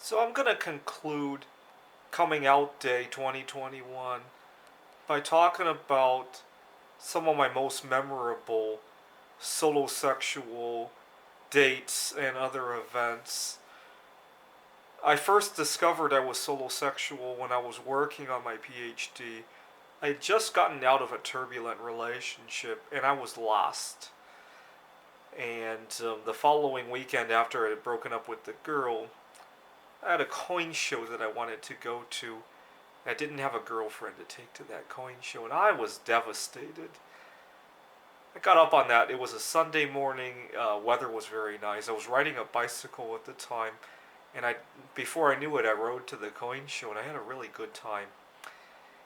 So I'm going to conclude Coming Out Day 2021 by talking about some of my most memorable solo sexual dates and other events. I first discovered I was solo sexual when I was working on my PhD. I had just gotten out of a turbulent relationship and I was lost. And the following weekend, after I had broken up with the girl, I had a coin show that I wanted to go to. I didn't have a girlfriend to take to that coin show, and I was devastated. I got up on that. It was a Sunday morning. Weather was very nice. I was riding a bicycle at the time, and before I knew it, I rode to the coin show, and I had a really good time.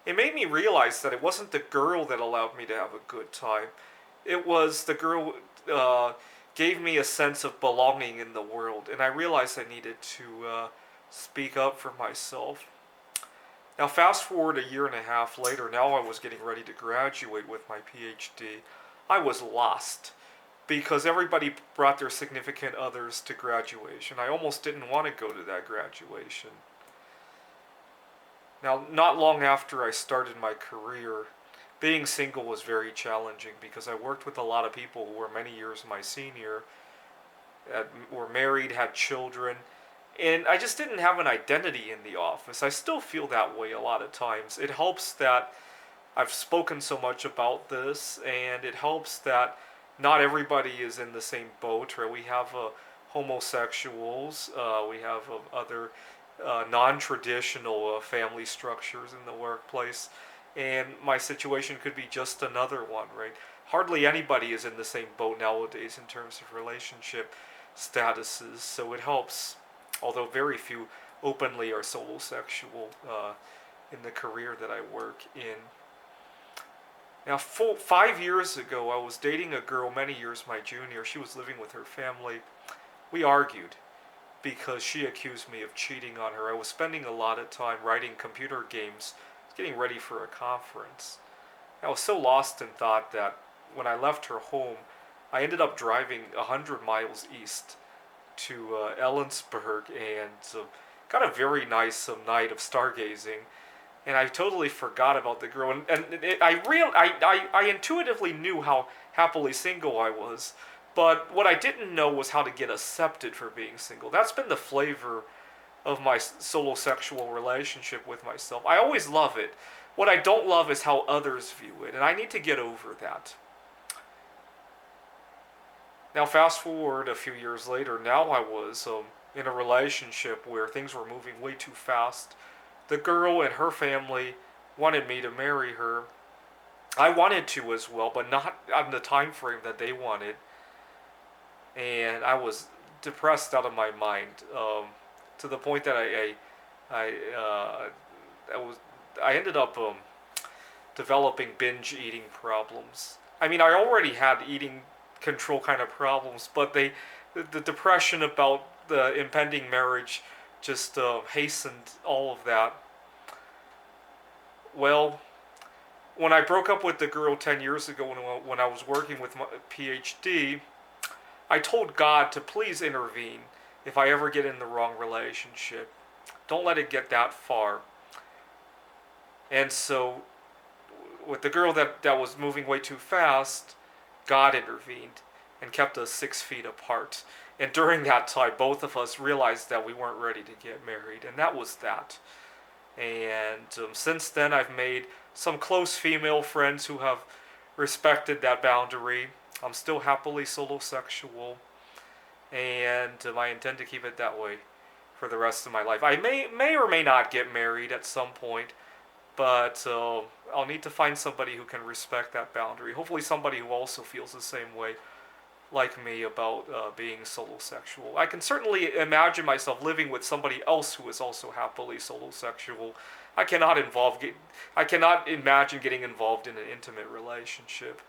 It made me realize that it wasn't the girl that allowed me to have a good time. It was the girl gave me a sense of belonging in the world, and I realized I needed to speak up for myself. Now, fast forward a year and a half later, now I was getting ready to graduate with my PhD. I was lost because everybody brought their significant others to graduation. I almost didn't want to go to that graduation. Now, not long after I started my career, being single was very challenging because I worked with a lot of people who were many years my senior, were married, had children, and I just didn't have an identity in the office. I still feel that way a lot of times. It helps that I've spoken so much about this, and it helps that not everybody is in the same boat. Right? We have homosexuals, we have other non-traditional family structures in the workplace, and my situation could be just another one. Right? Hardly anybody is in the same boat nowadays in terms of relationship statuses, so it helps. Although very few openly are solo sexual in the career that I work in. Now, 5 years ago, I was dating a girl many years my junior. She was living with her family. We argued because she accused me of cheating on her. I was spending a lot of time writing computer games, getting ready for a conference. I was so lost in thought that when I left her home, I ended up driving 100 miles east to Ellensburg and got a very nice night of stargazing. And I totally forgot about the girl, I intuitively knew how happily single I was, but what I didn't know was how to get accepted for being single. That's been the flavor of my solo sexual relationship with myself. I always love it. What I don't love is how others view it, and I need to get over that. Now, fast forward a few years later, now I was in a relationship where things were moving way too fast. The girl and her family wanted me to marry her. I wanted to as well, but not on the time frame that they wanted. And I was depressed out of my mind to the point that I was I ended up developing binge eating problems. I mean, I already had eating control kind of problems, but the depression about the impending marriage just hastened all of that. Well, when I broke up with the girl 10 years ago when I was working with my PhD, I told God to please intervene if I ever get in the wrong relationship. Don't let it get that far. And so, with the girl that was moving way too fast, God intervened and kept us 6 feet apart. And during that time, both of us realized that we weren't ready to get married, and that was that. And since then, I've made some close female friends who have respected that boundary. I'm still happily solo sexual, and I intend to keep it that way for the rest of my life. I may or may not get married at some point, but I'll need to find somebody who can respect that boundary. Hopefully, somebody who also feels the same way like me about being solo sexual. I can certainly imagine myself living with somebody else who is also happily solo sexual. I cannot imagine getting involved in an intimate relationship.